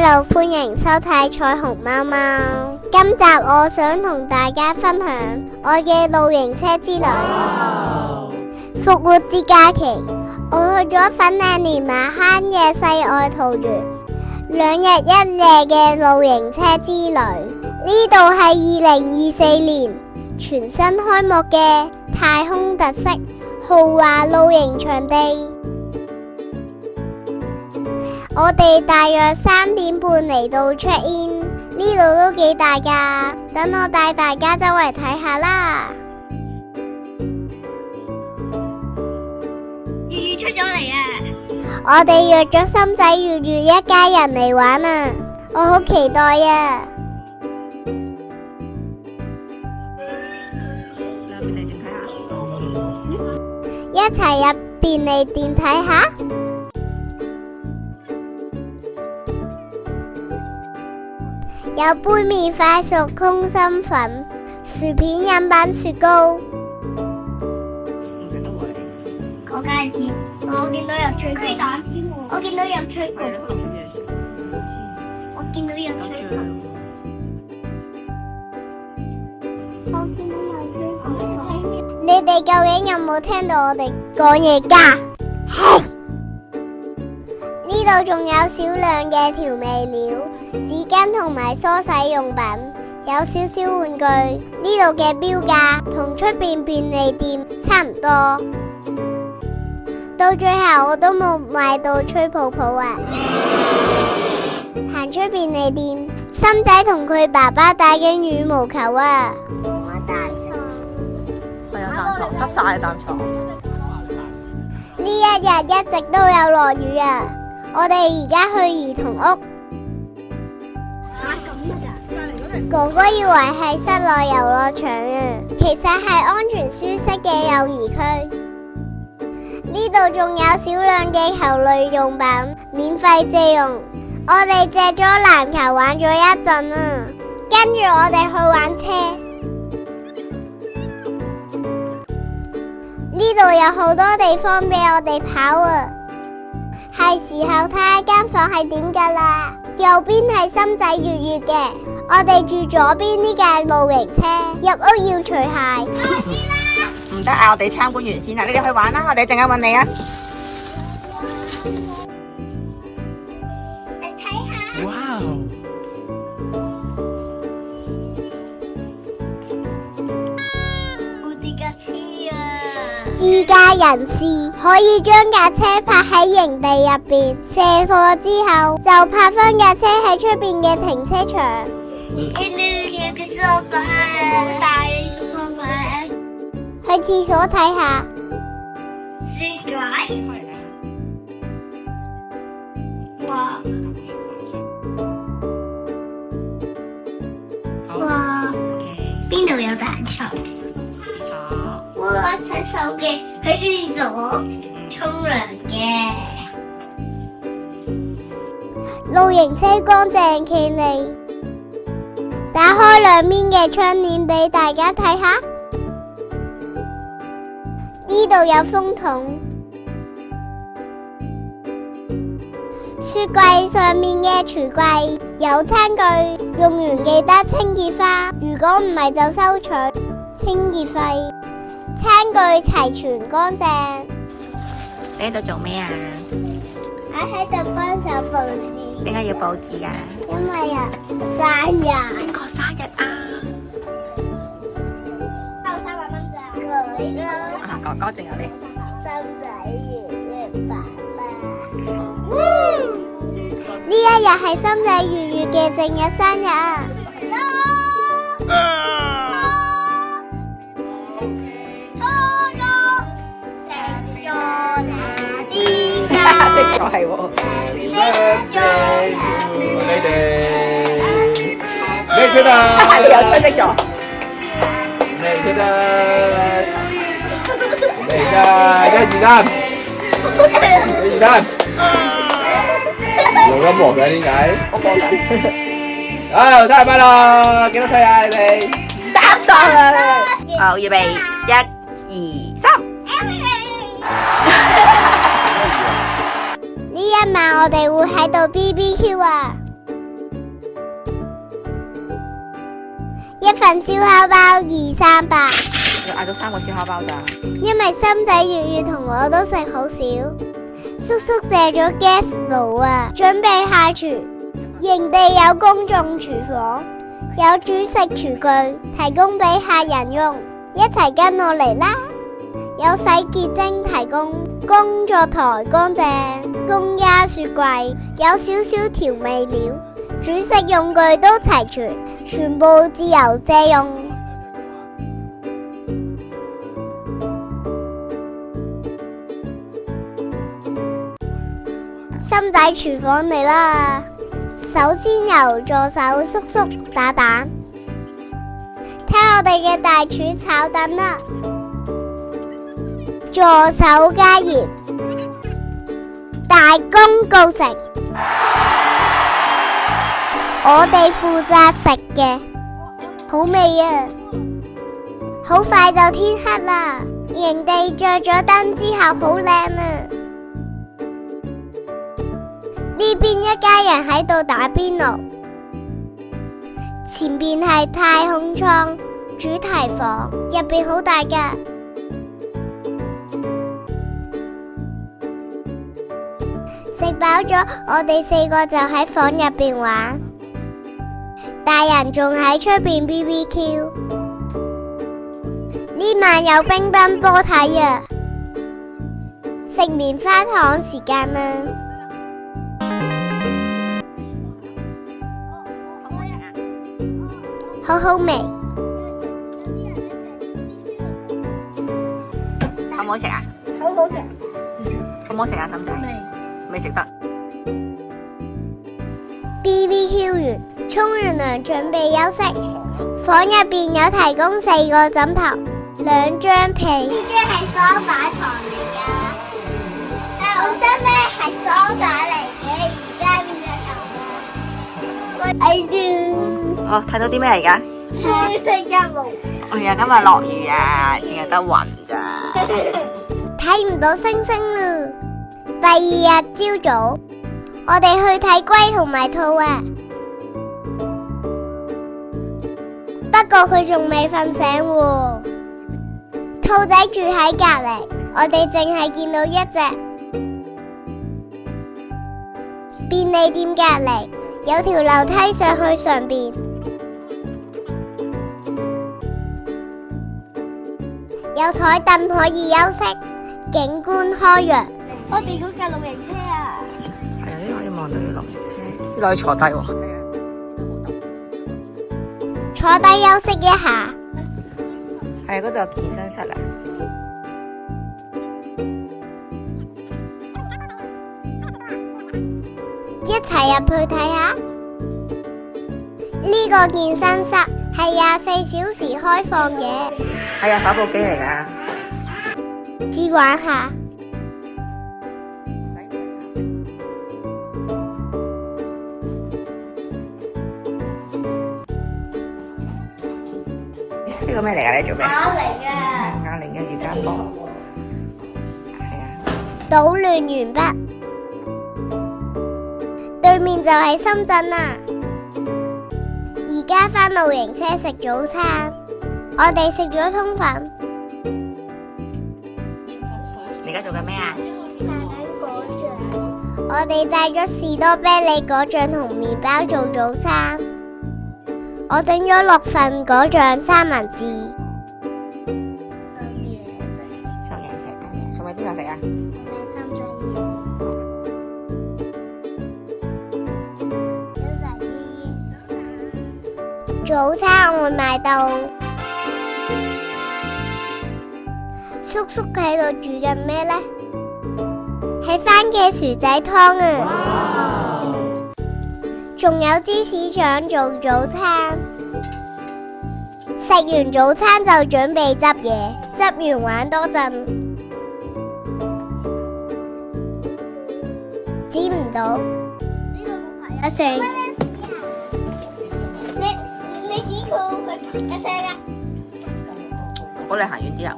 Hello， 歡迎收睇彩虹貓貓。今集我想同大家分享我嘅露營車之旅。復活節假期，我去咗粉嶺連馬坑嘅世外桃源，2日1夜嘅露營車之旅。呢度係2024年全新開幕嘅太空特色豪華露營場地。我哋大約3點半嚟到 check in， 呢度都幾大㗎，等我帶大家周圍睇下啦。月月出咗嚟啊！我哋約咗心仔月月一家人嚟玩啊，我好期待啊！一齊入便利店睇下。有杯麵、快熟空心粉、薯片、飲品、雪糕。唔食得喎你？我梗係知，我見到有脆雞蛋，我見到有脆焗，我見到有脆焗，我見到有脆焗。你哋究竟有冇聽到我哋講嘢㗎？呢度仲有少量嘅調味料、紙巾同埋梳洗用品，有少少玩具。呢度嘅標價同出邊便利店差唔多。到最後我都冇買到吹泡泡啊！行出便利店，心仔同佢爸爸打緊羽毛球啊！我彈床，係啊，彈床濕晒啊，彈床。呢一日一直都有落雨啊！我哋而家去兒童屋。哥哥以為係室內遊樂場啊，其實係安全舒適嘅幼兒區。呢度仲有少量嘅球類用品，免費借用。我哋借咗籃球玩咗一陣啊，跟住我哋去玩車。呢度有好多地方俾我哋跑啊！係時候睇下間房係點噶啦，右邊係心仔月月嘅，我哋住左邊呢架露營車，入屋要除鞋。唔得啊，我哋參觀完先啦，你哋去玩啦，我哋一陣間搵你啊。你睇下。哇！我哋架車啊！自駕人士可以將架車泊喺營地入邊，卸貨之後就泊翻架車喺出邊嘅停車場。去廁所睇下。哇！邊度有彈床？哇！洗手嘅喺廁所沖涼嘅。露營車乾淨企理，打開兩邊嘅窗簾俾大家睇下。呢度有風筒，雪櫃上面嘅櫥櫃有餐具，用完記得清潔返，如果唔係就收取清潔費。餐具齊全乾淨。你喺度做咩啊？我喺度幫手佈置。點解要佈置啊？因為啊，生日。邊個生日啊？收300蚊咋？佢咯。啊，哥哥仲有你。心仔月月爸爸。呢一日係心仔月月嘅正日生日啊！識咗係喎。你哋咩出啊？你又出識咗？咩出啊？咩㗎？1、2、3，1、2、3，用音樂嘅點解？我播緊。啊！生日快樂！幾多歲啊？你哋30啦！好，預備1、2、3。呢一晚我哋會喺度 BBQ 啊！一份燒烤包2、300。要嗌咗3個燒烤包咋？因為心仔、月月同我都食好少，叔叔借咗 gas 爐啊，準備下廚。營地有公眾廚房，有煮食廚具提供俾客人用，一齊跟我嚟啦！有洗潔精提供，工作台乾淨，公家雪櫃，有少少調味料，煮食用具都齊全，全部自由借用。心仔廚房嚟啦！首先由助手叔叔打蛋，睇我哋嘅大廚炒蛋啦。助手加鹽，大功告成。我哋負責食嘅，好味啊！好快就天黑啦，營地着咗燈之後好靚啊！呢邊一家人喺度打邊爐，前邊係太空艙主題房，入邊好大㗎。食飽咗，我哋4個就喺房入邊玩，大人仲喺出邊 BBQ。呢晚有乒乓波睇啊！食棉花糖時間啦！好好味，好唔好食啊？好好食。好唔好食啊，心仔？未食得。BBQ 完，沖完涼準備休息。房入邊有提供4個枕頭、2張被。呢張係梳化床嚟㗎，本身咧係梳化嚟嘅，而家變咗頭啦。哎呀！哦，睇到啲咩嚟㗎？星期6。哎呀，今日落雨啊，淨係得雲咋。睇唔到星星啦。第2日朝早，我哋去睇龜同埋兔啊。不過佢仲未瞓醒喎。兔仔住喺隔籬，我哋淨係見到一隻。便利店隔籬有條樓梯上去上邊。有台凳可以休息，景觀開揚。我哋嗰架露營車啊！係啊，呢可以望到啲露營車，呢度可以坐低喎。坐低休息一下。係啊，嗰度有健身室啊。一齊入去睇下。呢個健身室係24小時開放嘅。係啊，跑步機嚟㗎。試玩下。呢個咩嚟㗎？你做咩？啞鈴啊！啞鈴嘅瑜伽波。係啊。搗亂完畢，對面就係深圳啦。而家返露營車食早餐，我哋食咗通粉。你而家做緊咩啊？我哋帶咗士多啤梨果醬同麵包做早餐。我整咗6份果醬三文治。送嘢食，送俾邊個食啊？早餐我買到。叔叔喺度煮緊咩呢？係番茄薯仔湯啊！仲有芝士腸做早餐。食完早餐就準備執嘢，執完玩多陣。剪唔到。呢個冇排一聲。你剪佢排一聲啊！我哋行遠啲啊！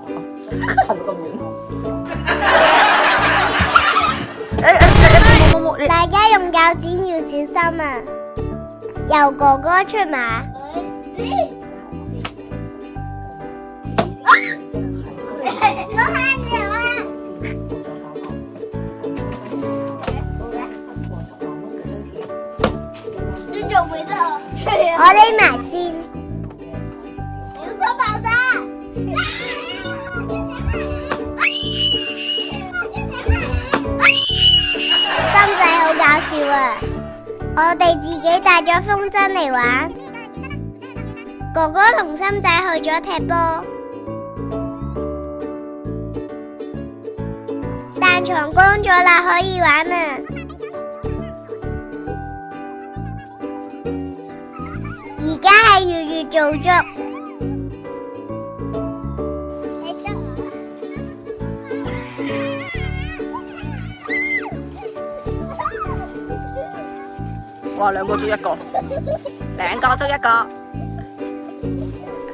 行咁遠。冇，大家用鉸剪要小心啊！由哥哥出馬。匿埋先。小心爆炸！心仔好搞笑啊！我哋自己帶咗風箏嚟玩，哥哥同心仔去咗踢波，彈床光咗啦，可以玩啦。而家係月月做足。哇，兩個捉一個，兩個捉一個。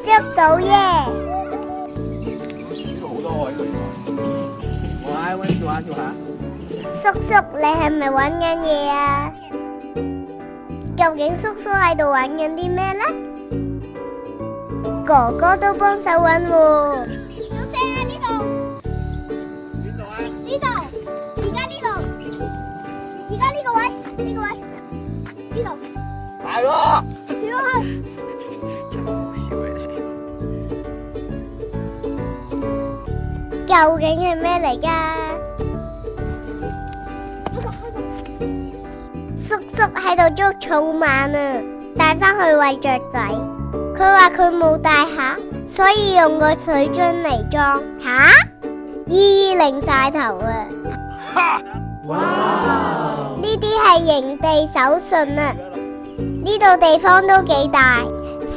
捉到耶！呢度好多喎，呢度。我喺做下做下。叔叔，你係咪玩緊嘢啊？究竟叔叔喺度玩緊啲咩呢？哥哥都幫手揾喎。小車啊，呢度。邊度啊？呢度。而家呢度。而家呢個位，呢個位。呢度。大咯！跳去。真好笑嘅。究竟係咩嚟㗎？叔叔喺度捉草蜢啊，帶返去餵雀仔。佢話佢冇帶下，所以用個水樽嚟裝。吓？意義擰晒頭啊！哇！呢啲係營地手信啊！呢度地方都幾大，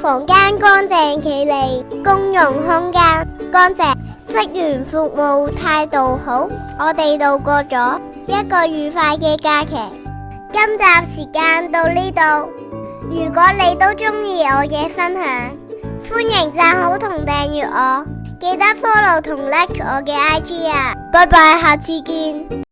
房間乾淨企理，公用空間乾淨，職員服務態度好，我哋度過咗一個愉快嘅假期。今集時間到呢度，如果你都中意我嘅分享，歡迎讚好同訂閱我，記得 follow 同 like 我嘅 IG 啊！拜拜，下次見。